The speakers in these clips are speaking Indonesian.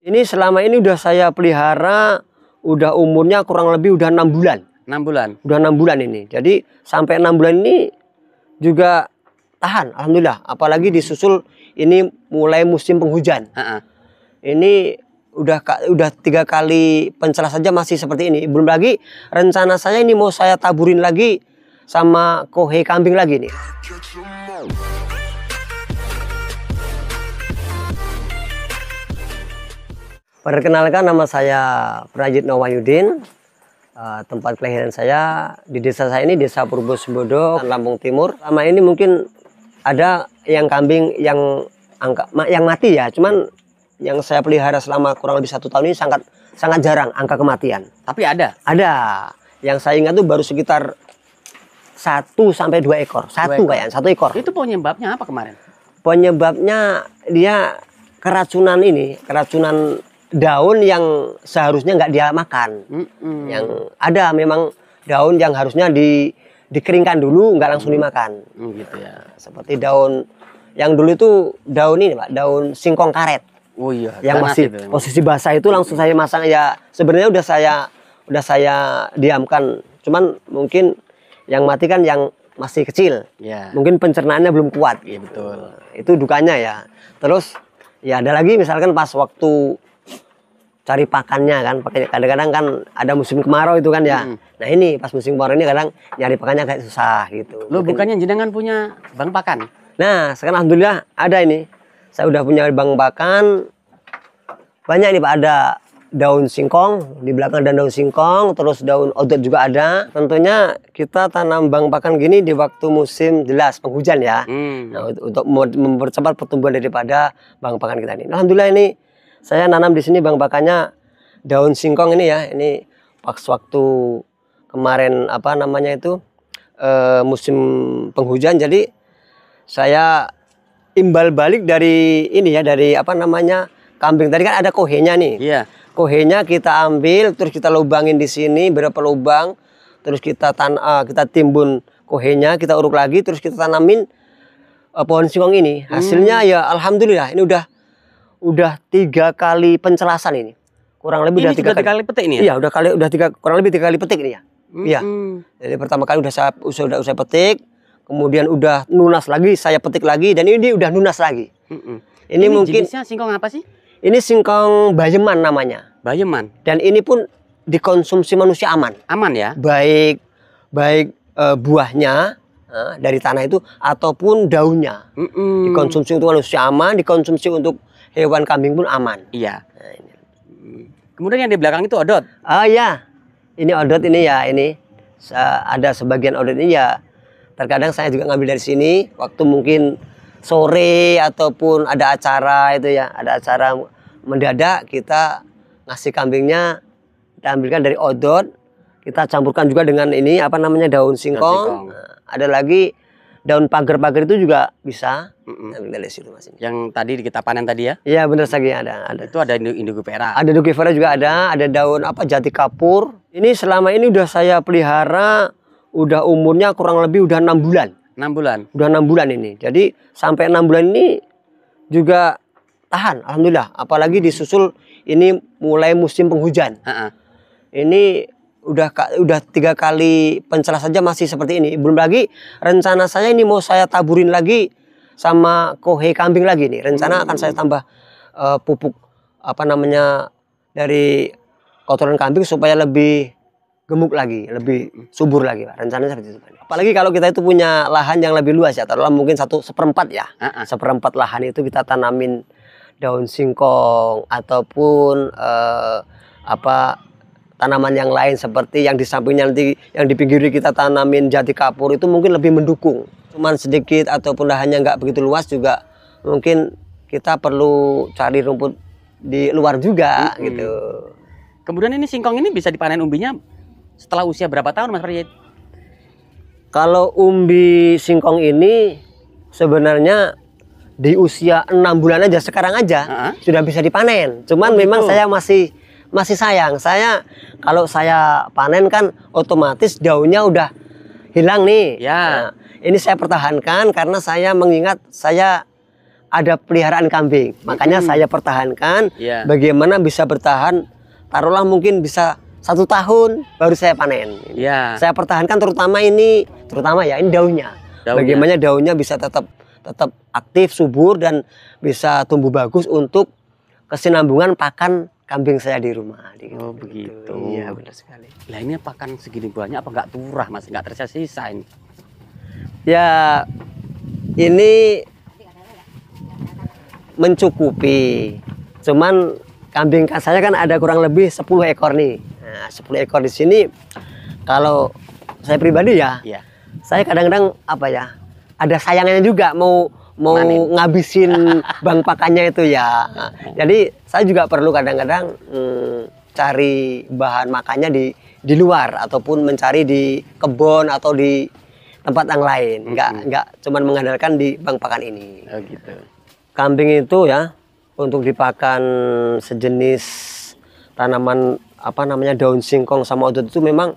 Ini selama ini udah saya pelihara, udah umurnya kurang lebih udah 6 bulan. 6 bulan? Udah 6 bulan ini. Jadi sampai 6 bulan ini juga tahan, alhamdulillah. Apalagi disusul ini mulai musim penghujan. Ini udah 3 kali pencelas saja masih seperti ini. Belum lagi rencana saya ini mau saya taburin lagi sama kohe kambing lagi nih. Perkenalkan, nama saya Prajitno Wahyudin. Tempat kelahiran saya di desa saya ini, Desa Purbosembodo, Lampung Timur. Sama ini mungkin ada yang kambing yang mati ya, cuman yang saya pelihara selama kurang lebih 1 tahun ini sangat jarang angka kematian. Tapi ada? Ada. Yang saya ingat tuh baru sekitar 1 sampai 2 ekor. 1 ekor. Itu penyebabnya apa kemarin? Penyebabnya dia keracunan daun yang seharusnya nggak dia makan. Yang ada memang daun yang harusnya dikeringkan dulu, nggak langsung dimakan. Gitu ya. Seperti daun yang dulu itu daun ini Pak, daun singkong karet. Oh iya. Yang masih itu, posisi basah itu langsung saya masang ya. Sebenarnya udah saya diamkan. Cuman mungkin yang mati kan yang masih kecil. Ya. Mungkin pencernaannya belum kuat. Iya betul. Itu dukanya ya. Terus ya ada lagi misalkan pas waktu cari pakannya kan, kadang-kadang kan ada musim kemarau itu kan ya. Nah ini pas musim kemarau ini kadang nyari pakannya kayak susah gitu. Lo bukannya jenengan punya bank pakan? Nah sekarang alhamdulillah ada ini. Saya udah punya bank pakan. Banyak nih Pak, ada daun singkong, di belakang ada daun singkong, terus daun odot juga ada. Tentunya kita tanam bank pakan gini di waktu musim jelas penghujan ya. Nah, untuk mempercepat pertumbuhan daripada bank pakan kita ini. Alhamdulillah ini saya nanam di sini bang pakannya daun singkong ini ya. Ini pas waktu kemarin musim penghujan, jadi saya imbal balik dari ini ya, dari kambing tadi kan ada kohenya nih. Iya. Kohenya kita ambil, terus kita lubangin di sini berapa lubang, terus kita timbun kohenya, kita uruk lagi, terus kita tanamin pohon singkong ini. Hasilnya ya alhamdulillah ini udah 3 kali pencelasan ini. Kurang lebih ini udah 3 kali petik ini ya? Iya, kurang lebih 3 kali petik ini ya. Iya. Jadi pertama kali udah saya petik, kemudian udah nunas lagi, saya petik lagi, dan ini udah nunas lagi. Ini mungkin jenisnya singkong apa sih? Ini singkong bayeman namanya. Bayeman. Dan ini pun dikonsumsi manusia aman. Aman ya? Baik buahnya dari tanah itu ataupun daunnya. Dikonsumsi untuk manusia aman, dikonsumsi untuk hewan kambing pun aman. Iya. Nah, ini. Kemudian yang di belakang itu odot. Oh ya, ini odot ini ya, ini ada sebagian odot ini ya. Terkadang saya juga ngambil dari sini waktu mungkin sore ataupun ada acara itu ya, ada acara mendadak, kita ngasih kambingnya, kita ambilkan dari odot, kita campurkan juga dengan ini daun singkong. Nah, ada lagi daun pagar-pagar itu juga bisa. Dari situ Mas ini. Yang tadi kita panen tadi ya? Iya benar lagi ada. Itu ada indigo vera. Ada indigo vera juga ada daun jati kapur. Ini selama ini udah saya pelihara, udah umurnya kurang lebih udah 6 bulan. 6 bulan? Udah 6 bulan ini. Jadi sampai 6 bulan ini juga tahan, alhamdulillah. Apalagi disusul ini mulai musim penghujan. Ini udah 3 kali pencelas saja masih seperti ini. Belum lagi rencana saya ini mau saya taburin lagi sama kohe kambing lagi nih. Rencana akan saya tambah pupuk dari kotoran kambing supaya lebih gemuk lagi, lebih subur lagi Pak. Rencananya seperti itu. Apalagi kalau kita itu punya lahan yang lebih luas ya, taruhlah mungkin 1/4 ya. 1/4 lahan itu kita tanamin daun singkong ataupun tanaman yang lain seperti yang di sampingnya nanti, yang di pinggir kita tanamin jati kapur, itu mungkin lebih mendukung. Cuman sedikit ataupun lahannya nggak begitu luas juga, mungkin kita perlu cari rumput di luar juga gitu. Kemudian ini singkong ini bisa dipanen umbinya setelah usia berapa tahun Mas Prajit? Kalau umbi singkong ini sebenarnya di usia 6 bulan aja, sekarang aja sudah bisa dipanen. Cuman memang saya masih sayang. Kalau saya panen kan otomatis daunnya udah hilang nih. Ya. Nah, ini saya pertahankan karena saya mengingat saya ada peliharaan kambing. Makanya saya pertahankan. Iya. Bagaimana bisa bertahan? Taruhlah mungkin bisa 1 tahun baru saya panen. Iya. Saya pertahankan terutama ini daunnya. Bagaimana daunnya bisa tetap aktif, subur dan bisa tumbuh bagus untuk kesinambungan pakan kambing saya di rumah. Oh begitu. Iya benar sekali. Lah ini pakan segini banyak apa nggak turah Mas? Nggak tersisa ini? Ya ini mencukupi. Cuman kambing saya kan ada kurang lebih 10 ekor nih. Nah, 10 ekor di sini kalau saya pribadi ya, Iya. saya kadang-kadang apa ya, ada sayangnya juga mau Manin. ngabisin bang pakannya itu ya. Nah, jadi saya juga perlu kadang-kadang cari bahan makannya di luar ataupun mencari di kebun atau di tempat yang lain. Nggak cuman mengandalkan di bang pakan ini. Oh gitu. Kambing itu ya untuk dipakan sejenis tanaman apa namanya daun singkong sama odot itu memang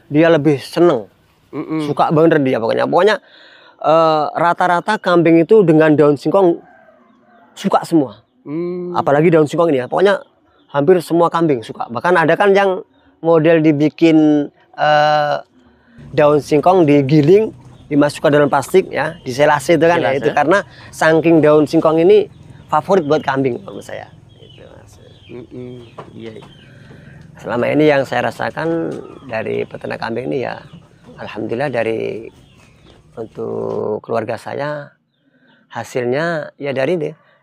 dia lebih seneng. Suka banget dia pokoknya rata-rata kambing itu dengan daun singkong suka semua. Apalagi daun singkong ini ya, pokoknya hampir semua kambing suka. Bahkan ada kan yang model dibikin daun singkong digiling, dimasukkan dalam plastik ya, diselasi itu kan ya, itu karena saking daun singkong ini favorit buat kambing menurut saya. Itu, Mas. Iya. Selama ini yang saya rasakan dari peternak kambing ini ya, alhamdulillah dari untuk keluarga saya hasilnya ya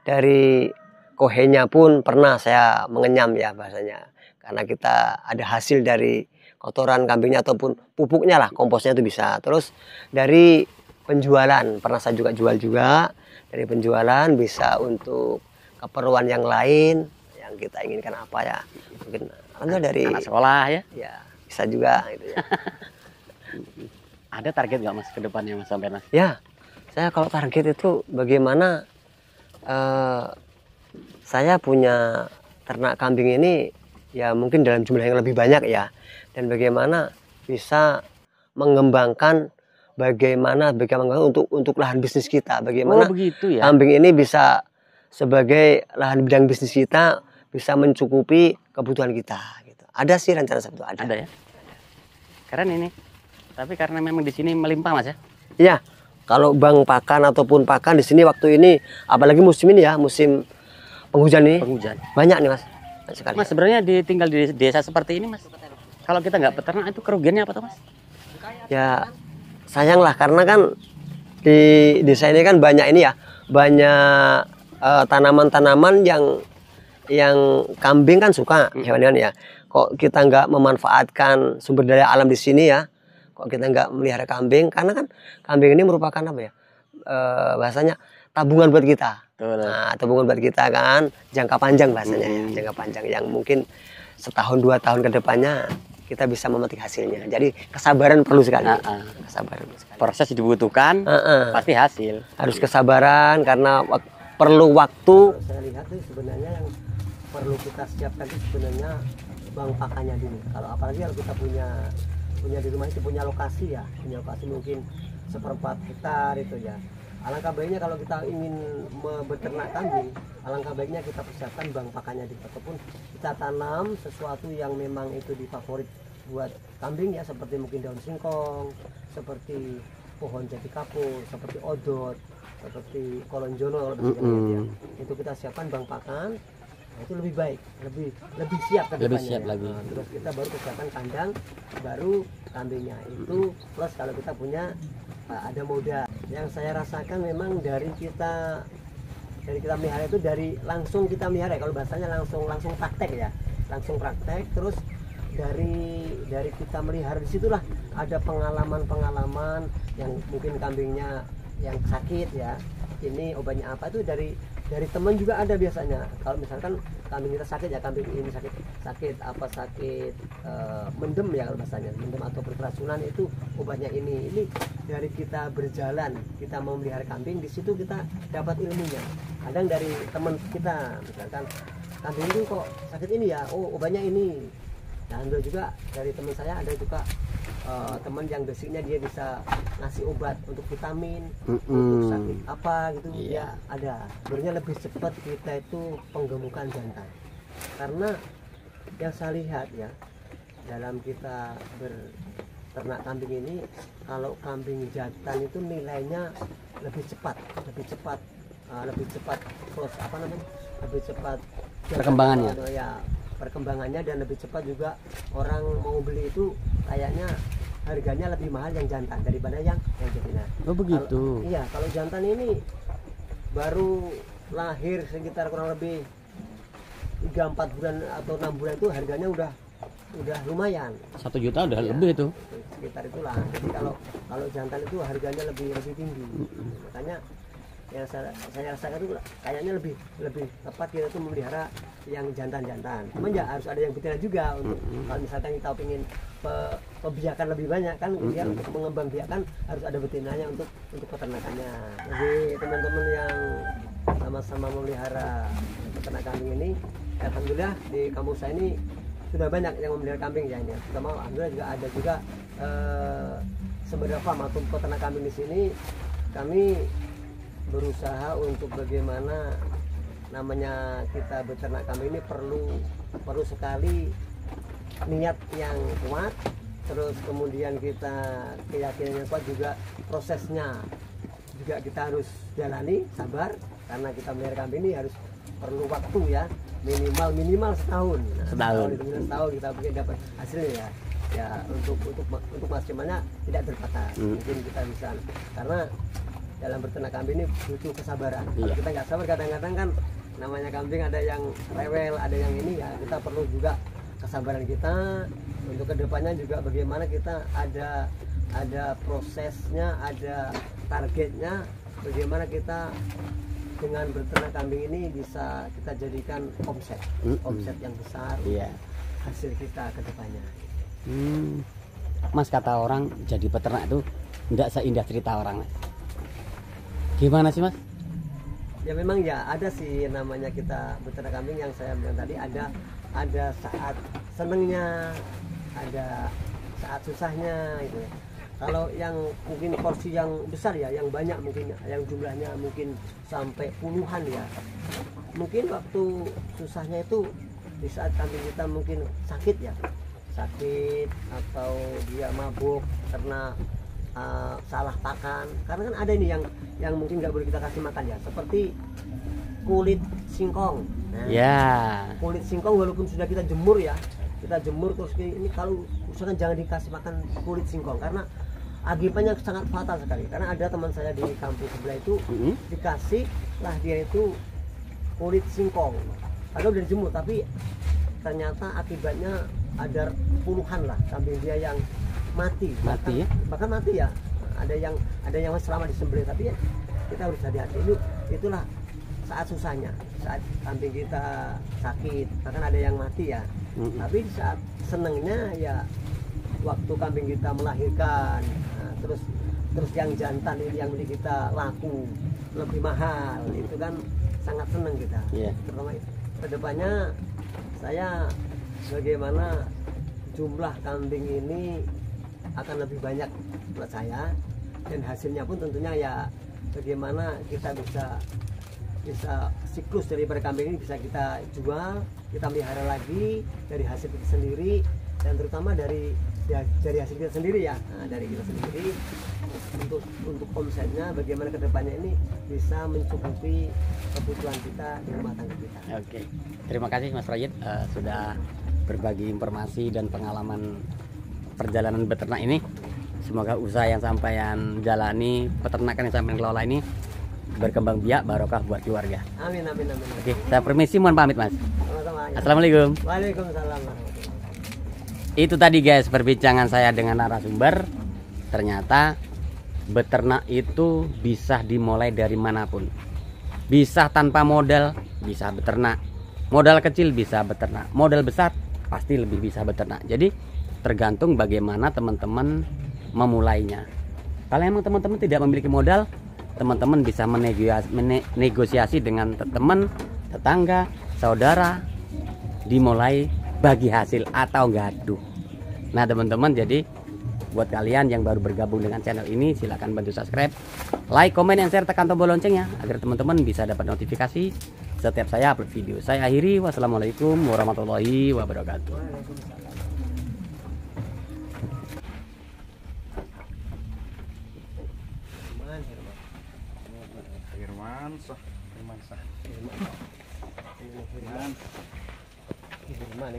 dari kohenya pun pernah saya mengenyam ya bahasanya, karena kita ada hasil dari kotoran kambingnya ataupun pupuknya lah, komposnya itu bisa. Terus dari penjualan pernah saya juga jual juga, dari penjualan bisa untuk keperluan yang lain yang kita inginkan apa ya, mungkin dari anak sekolah ya. Ya bisa juga gitu ya. Ada target nggak Mas ke depannya Mas sampai Mas? Ya, saya kalau target itu bagaimana saya punya ternak kambing ini ya mungkin dalam jumlah yang lebih banyak ya, dan bagaimana bisa mengembangkan bagaimana untuk lahan bisnis kita, bagaimana begitu ya. kambing ini bisa sebagai lahan bidang bisnis kita bisa mencukupi kebutuhan kita gitu. Ada sih rencana seperti itu, Ada ya. Keren ini. Tapi karena memang di sini melimpah Mas ya. Iya, kalau bang pakan ataupun pakan di sini waktu ini, apalagi musim ini ya, musim penghujan nih, Penghujan. banyak nih Mas. Banyak sekali. Mas sebenarnya tinggal di desa seperti ini Mas, kalau kita nggak peternak itu kerugiannya apa tuh Mas? Ya sayang lah, karena kan di desa ini kan banyak ini ya, banyak tanaman-tanaman yang kambing kan suka, hewan-hewan ya. Kok kita nggak memanfaatkan sumber daya alam di sini ya? Kok kita nggak melihara kambing? Karena kan kambing ini merupakan apa ya? Bahasanya tabungan buat kita. Betul. Nah, tabungan buat kita kan jangka panjang bahasanya ya, jangka panjang yang mungkin 1-2 tahun ke depannya kita bisa memetik hasilnya. Jadi kesabaran perlu sekali. Kesabaran perlu sekali. Proses dibutuhkan, pasti hasil. Harus kesabaran karena perlu waktu. Saya lihat tuh sebenarnya yang perlu kita siapkan itu sebenarnya bang pakannya dulu. Kalau apalagi kalau kita punya di rumah itu punya lokasi ya, punya lokasi mungkin 1/4 hektar itu ya. Alangkah baiknya kalau kita ingin beternak kambing, alangkah baiknya kita persiapkan bang pakannya di ataupun kita tanam sesuatu yang memang itu difavorit buat kambing ya, seperti mungkin daun singkong, seperti pohon jati kapur, seperti odot, seperti kolonjono ya. Itu kita siapkan bang pakan. Nah, itu lebih baik, lebih siap ke Lebih depannya siap ya. lagi. Nah, terus kita baru persiapan kandang, baru kambingnya itu plus kalau kita punya ada moda. Yang saya rasakan memang dari kita melihara itu dari langsung kita melihara ya, kalau bahasanya langsung praktek ya, langsung praktek. Terus dari kita melihara disitulah ada pengalaman yang mungkin kambingnya yang sakit ya, ini obatnya apa, itu dari teman juga ada biasanya. Kalau misalkan kambing kita sakit ya, kambing ini sakit mendem ya, kalau bahasanya mendem atau keracunan, itu obatnya ini dari kita berjalan, kita mau melihara kambing, di situ kita dapat ilmunya. Kadang dari teman kita, misalkan kambing itu kok sakit ini ya, oh obatnya ini. Nah, ada juga dari teman saya ada juga teman yang basicnya dia bisa ngasih obat untuk vitamin, untuk sakit apa gitu, ya ada. Sebenarnya lebih cepat kita itu penggemukan jantan, karena yang saya lihat ya dalam kita berternak kambing ini, kalau kambing jantan itu nilainya lebih cepat proses apa namanya, lebih cepat Perkembangannya. ya, perkembangannya, dan lebih cepat juga orang mau beli itu kayaknya harganya lebih mahal yang jantan daripada yang betina. Oh begitu. Iya, kalau jantan ini baru lahir sekitar kurang lebih 3-4 bulan atau 6 bulan itu harganya udah lumayan. 1 juta udah Ya, lebih itu. sekitar itulah. Jadi kalau jantan itu harganya lebih tinggi. Makanya yang saya rasakan itu kayaknya lebih tepat kita tuh memelihara yang jantan-jantan. Cuman ya harus ada yang betina juga untuk kalau misalkan kita ingin pebiakan lebih banyak kan, dia untuk mengembang biakan harus ada betinanya untuk peternakannya. Jadi teman-teman yang sama-sama memelihara peternak kambing ini, alhamdulillah di kampung saya ini sudah banyak yang memelihara kambing ya ini. Terutama alhamdulillah juga ada juga sebenarnya farm atau peternak kambing di sini. Kami berusaha untuk bagaimana namanya kita beternak kambing ini perlu sekali niat yang kuat, terus kemudian kita keyakinan yang kuat, juga prosesnya juga kita harus jalani sabar, karena kita melihara kambing ini harus perlu waktu ya, minimal setahun. Setahun kita mungkin dapat hasilnya ya untuk maksimalnya tidak terbatas. Mungkin kita bisa, karena dalam berternak kambing ini butuh kesabaran. Kalau kita nggak sabar, kadang-kadang kan namanya kambing ada yang rewel, ada yang ini ya, kita perlu juga kesabaran kita untuk kedepannya juga bagaimana kita ada prosesnya, ada targetnya, bagaimana kita dengan berternak kambing ini bisa kita jadikan omset yang besar, hasil kita kedepannya. Mas, kata orang jadi peternak itu tidak seindah cerita orang. Gimana sih Mas? Ya memang ya ada sih namanya kita beternak kambing, yang saya bilang tadi ada saat senengnya, ada saat susahnya gitu ya. Kalau yang mungkin porsi yang besar ya, yang banyak mungkin, yang jumlahnya mungkin sampai puluhan ya, mungkin waktu susahnya itu di saat kambing kita mungkin sakit atau dia mabuk karena salah pakan. Karena kan ada ini yang mungkin nggak boleh kita kasih makan ya, seperti kulit singkong. Nah, kulit singkong walaupun sudah kita jemur terus ini, kalau usahakan jangan dikasih makan kulit singkong, karena akibatnya sangat fatal sekali. Karena ada teman saya di kampung sebelah itu dikasih lah dia itu kulit singkong, padahal udah dijemur, tapi ternyata akibatnya ada puluhan lah kambing dia yang mati bahkan mati ya. Ada yang selama disembelih, tapi ya kita harus hati-hati. Itulah saat susahnya, saat kambing kita sakit, bahkan ada yang mati ya. Tapi di saat senengnya ya waktu kambing kita melahirkan, terus yang jantan ini yang beli kita laku lebih mahal, itu kan sangat seneng kita. Terutama kedepannya saya bagaimana jumlah kambing ini akan lebih banyak buat saya, dan hasilnya pun tentunya ya bagaimana kita bisa siklus dari kambing ini bisa kita jual, kita pelihara lagi dari hasil kita sendiri, dan terutama dari hasil kita sendiri ya. Dari kita sendiri untuk omsetnya bagaimana kedepannya ini bisa mencukupi kebutuhan kita di rumah tangga kita. Oke, terima kasih Mas Rajid sudah berbagi informasi dan pengalaman perjalanan beternak ini. Semoga usaha yang sampean jalani, peternakan yang sampean kelola ini berkembang biak, barokah buat keluarga. Amin. Oke, saya permisi, mohon pamit Mas. Sama-sama. Assalamualaikum. Waalaikumsalam. Itu tadi guys perbincangan saya dengan narasumber. Ternyata beternak itu bisa dimulai dari manapun. Bisa tanpa modal, bisa beternak. Modal kecil bisa beternak. Modal besar pasti lebih bisa beternak. Jadi tergantung bagaimana teman-teman memulainya. Kalau emang teman-teman tidak memiliki modal, teman-teman bisa menegosiasi dengan teman, tetangga, saudara, dimulai bagi hasil atau gaduh. Nah teman-teman, jadi Buat kalian yang baru bergabung dengan channel ini, silahkan bantu subscribe, like, komen, dan share, tekan tombol loncengnya agar teman-teman bisa dapat notifikasi setiap saya upload video. Saya akhiri, wassalamualaikum warahmatullahi wabarakatuh. Firman